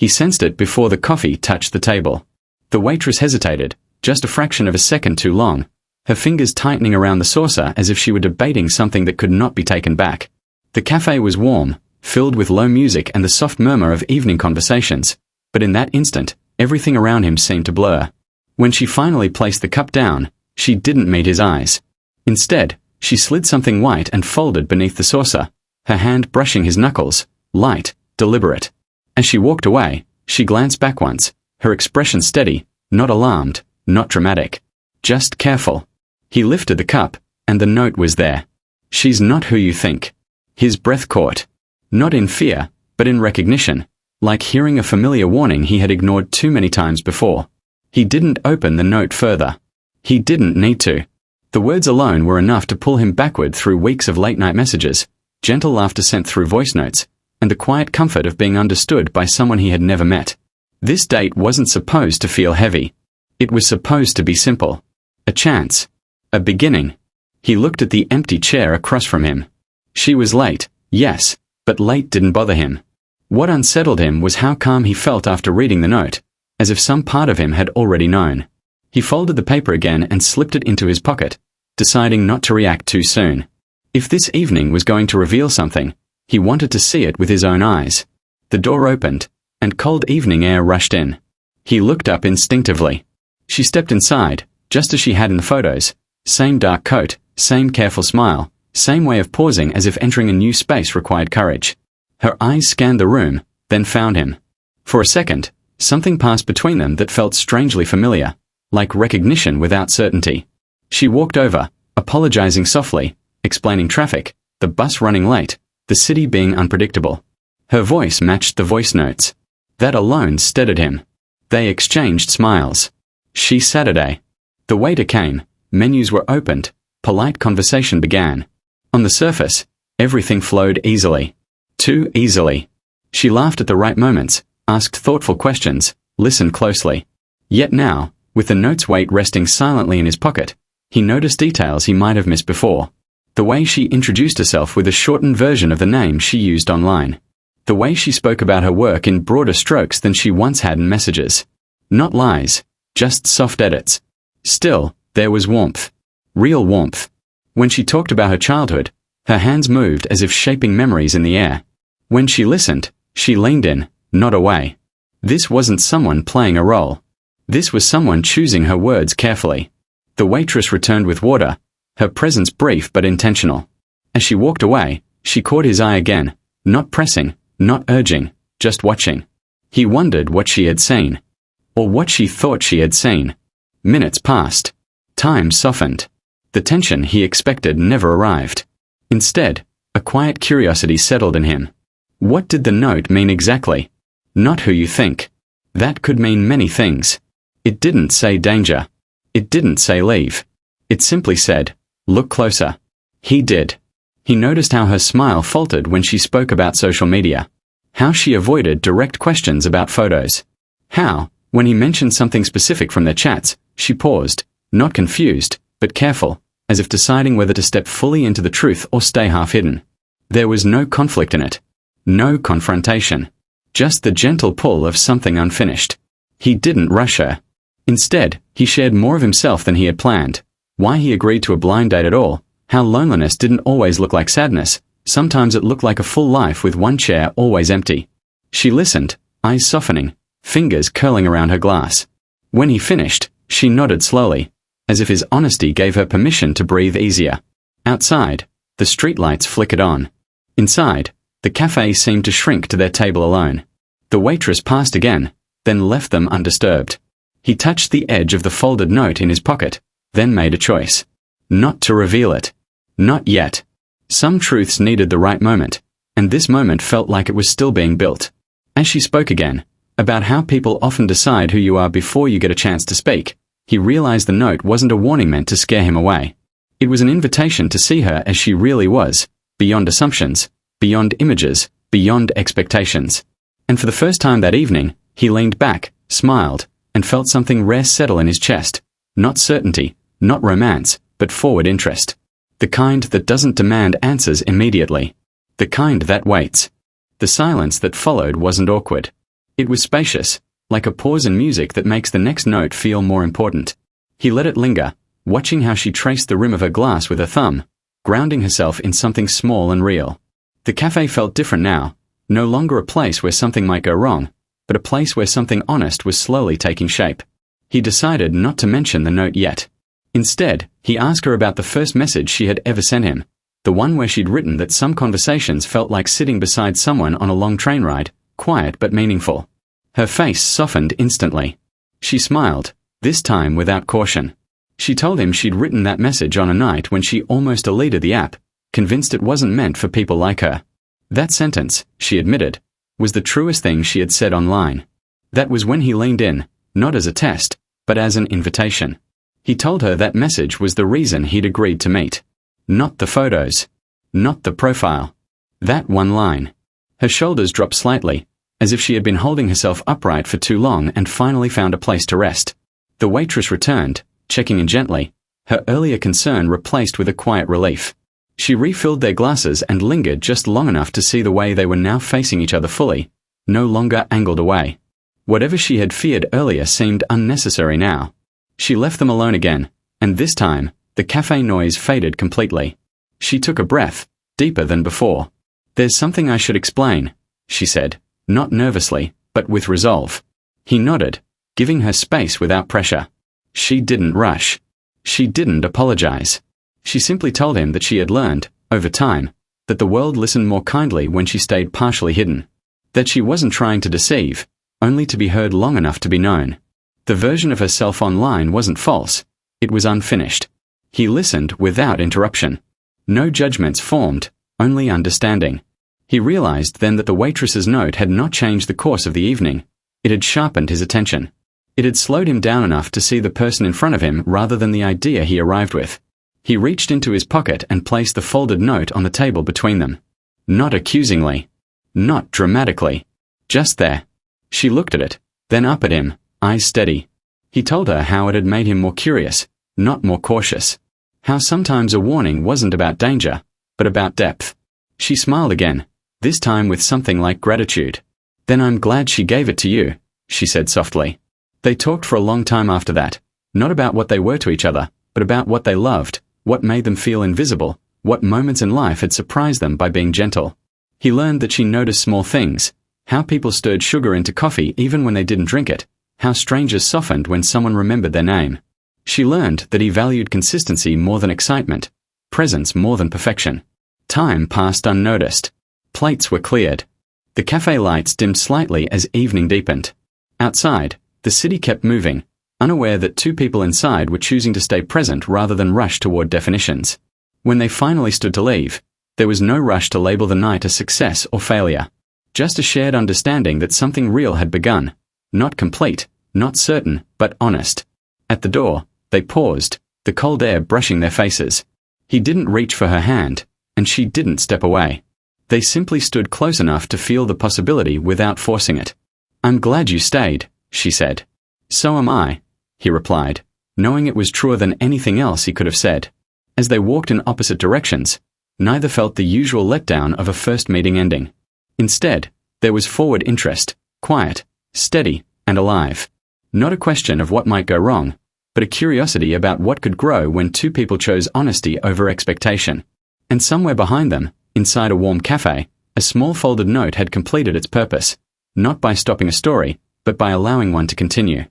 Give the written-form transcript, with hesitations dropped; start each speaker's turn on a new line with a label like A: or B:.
A: He sensed it before the coffee touched the table. The waitress hesitated, just a fraction of a second too long, her fingers tightening around the saucer as if she were debating something that could not be taken back. The cafe was warm, filled with low music and the soft murmur of evening conversations, but in that instant, everything around him seemed to blur. When she finally placed the cup down, she didn't meet his eyes. Instead, she slid something white and folded beneath the saucer, her hand brushing his knuckles, light, deliberate. As she walked away, she glanced back once, her expression steady, not alarmed, not dramatic. Just careful. He lifted the cup, and the note was there. She's not who you think. His breath caught. Not in fear, but in recognition, like hearing a familiar warning he had ignored too many times before. He didn't open the note further. He didn't need to. The words alone were enough to pull him backward through weeks of late-night messages, gentle laughter sent through voice notes, and the quiet comfort of being understood by someone he had never met. This date wasn't supposed to feel heavy. It was supposed to be simple. A chance. A beginning. He looked at the empty chair across from him. She was late, yes, but late didn't bother him. What unsettled him was how calm he felt after reading the note, as if some part of him had already known. He folded the paper again and slipped it into his pocket, deciding not to react too soon. If this evening was going to reveal something, he wanted to see it with his own eyes. The door opened, and cold evening air rushed in. He looked up instinctively. She stepped inside, just as she had in the photos. Same dark coat, same careful smile, same way of pausing as if entering a new space required courage. Her eyes scanned the room, then found him. For a second, something passed between them that felt strangely familiar, like recognition without certainty. She walked over, apologizing softly, explaining traffic, the bus running late, the city being unpredictable. Her voice matched the voice notes. That alone steadied him. They exchanged smiles. She Saturday. The waiter came, menus were opened, polite conversation began. On the surface, everything flowed easily. Too easily. She laughed at the right moments, asked thoughtful questions, listened closely. Yet now, with the note's weight resting silently in his pocket, he noticed details he might have missed before. The way she introduced herself with a shortened version of the name she used online. The way she spoke about her work in broader strokes than she once had in messages. Not lies, just soft edits. Still, there was warmth. Real warmth. When she talked about her childhood, her hands moved as if shaping memories in the air. When she listened, she leaned in, not away. This wasn't someone playing a role. This was someone choosing her words carefully. The waitress returned with water, her presence brief but intentional. As she walked away, she caught his eye again, not pressing, not urging, just watching. He wondered what she had seen. Or what she thought she had seen. Minutes passed. Time softened. The tension he expected never arrived. Instead, a quiet curiosity settled in him. What did the note mean exactly? Not who you think. That could mean many things. It didn't say danger. It didn't say leave. It simply said, look closer. He did. He noticed how her smile faltered when she spoke about social media. How she avoided direct questions about photos. How, when he mentioned something specific from their chats, she paused, not confused, but careful, as if deciding whether to step fully into the truth or stay half-hidden. There was no conflict in it. No confrontation. Just the gentle pull of something unfinished. He didn't rush her. Instead, he shared more of himself than he had planned. Why he agreed to a blind date at all, how loneliness didn't always look like sadness, sometimes it looked like a full life with one chair always empty. She listened, eyes softening, fingers curling around her glass. When he finished, she nodded slowly, as if his honesty gave her permission to breathe easier. Outside, the streetlights flickered on. Inside, the cafe seemed to shrink to their table alone. The waitress passed again, then left them undisturbed. He touched the edge of the folded note in his pocket, then made a choice. Not to reveal it. Not yet. Some truths needed the right moment, and this moment felt like it was still being built. As she spoke again, about how people often decide who you are before you get a chance to speak, he realized the note wasn't a warning meant to scare him away. It was an invitation to see her as she really was, beyond assumptions, beyond images, beyond expectations. And for the first time that evening, he leaned back, smiled, and felt something rare settle in his chest. Not certainty, not romance, but forward interest. The kind that doesn't demand answers immediately. The kind that waits. The silence that followed wasn't awkward. It was spacious, like a pause in music that makes the next note feel more important. He let it linger, watching how she traced the rim of her glass with her thumb, grounding herself in something small and real. The cafe felt different now, no longer a place where something might go wrong, but a place where something honest was slowly taking shape. He decided not to mention the note yet. Instead, he asked her about the first message she had ever sent him, the one where she'd written that some conversations felt like sitting beside someone on a long train ride, quiet but meaningful. Her face softened instantly. She smiled, this time without caution. She told him she'd written that message on a night when she almost deleted the app, convinced it wasn't meant for people like her. That sentence, she admitted, was the truest thing she had said online. That was when he leaned in, not as a test, but as an invitation. He told her that message was the reason he'd agreed to meet. Not the photos. Not the profile. That one line. Her shoulders dropped slightly, as if she had been holding herself upright for too long and finally found a place to rest. The waitress returned, checking in gently, her earlier concern replaced with a quiet relief. She refilled their glasses and lingered just long enough to see the way they were now facing each other fully, no longer angled away. Whatever she had feared earlier seemed unnecessary now. She left them alone again, and this time, the cafe noise faded completely. She took a breath, deeper than before. "There's something I should explain," she said, not nervously, but with resolve. He nodded, giving her space without pressure. She didn't rush. She didn't apologize. She simply told him that she had learned, over time, that the world listened more kindly when she stayed partially hidden. That she wasn't trying to deceive, only to be heard long enough to be known. The version of herself online wasn't false, it was unfinished. He listened without interruption. No judgments formed, only understanding. He realized then that the waitress's note had not changed the course of the evening. It had sharpened his attention. It had slowed him down enough to see the person in front of him rather than the idea he arrived with. He reached into his pocket and placed the folded note on the table between them. Not accusingly. Not dramatically. Just there. She looked at it, then up at him, eyes steady. He told her how it had made him more curious, not more cautious. How sometimes a warning wasn't about danger, but about depth. She smiled again, this time with something like gratitude. "Then I'm glad she gave it to you," she said softly. They talked for a long time after that, not about what they were to each other, but about what they loved, what made them feel invisible, what moments in life had surprised them by being gentle. He learned that she noticed small things, how people stirred sugar into coffee even when they didn't drink it, how strangers softened when someone remembered their name. She learned that he valued consistency more than excitement, presence more than perfection. Time passed unnoticed. Plates were cleared. The cafe lights dimmed slightly as evening deepened. Outside, the city kept moving, unaware that two people inside were choosing to stay present rather than rush toward definitions. When they finally stood to leave, there was no rush to label the night a success or failure. Just a shared understanding that something real had begun. Not complete, not certain, but honest. At the door, they paused, the cold air brushing their faces. He didn't reach for her hand, and she didn't step away. They simply stood close enough to feel the possibility without forcing it. "I'm glad you stayed," she said. "So am I," he replied, knowing it was truer than anything else he could have said. As they walked in opposite directions, neither felt the usual letdown of a first meeting ending. Instead, there was forward interest, quiet, steady, and alive. Not a question of what might go wrong, but a curiosity about what could grow when two people chose honesty over expectation. And somewhere behind them, inside a warm cafe, a small folded note had completed its purpose, not by stopping a story, but by allowing one to continue.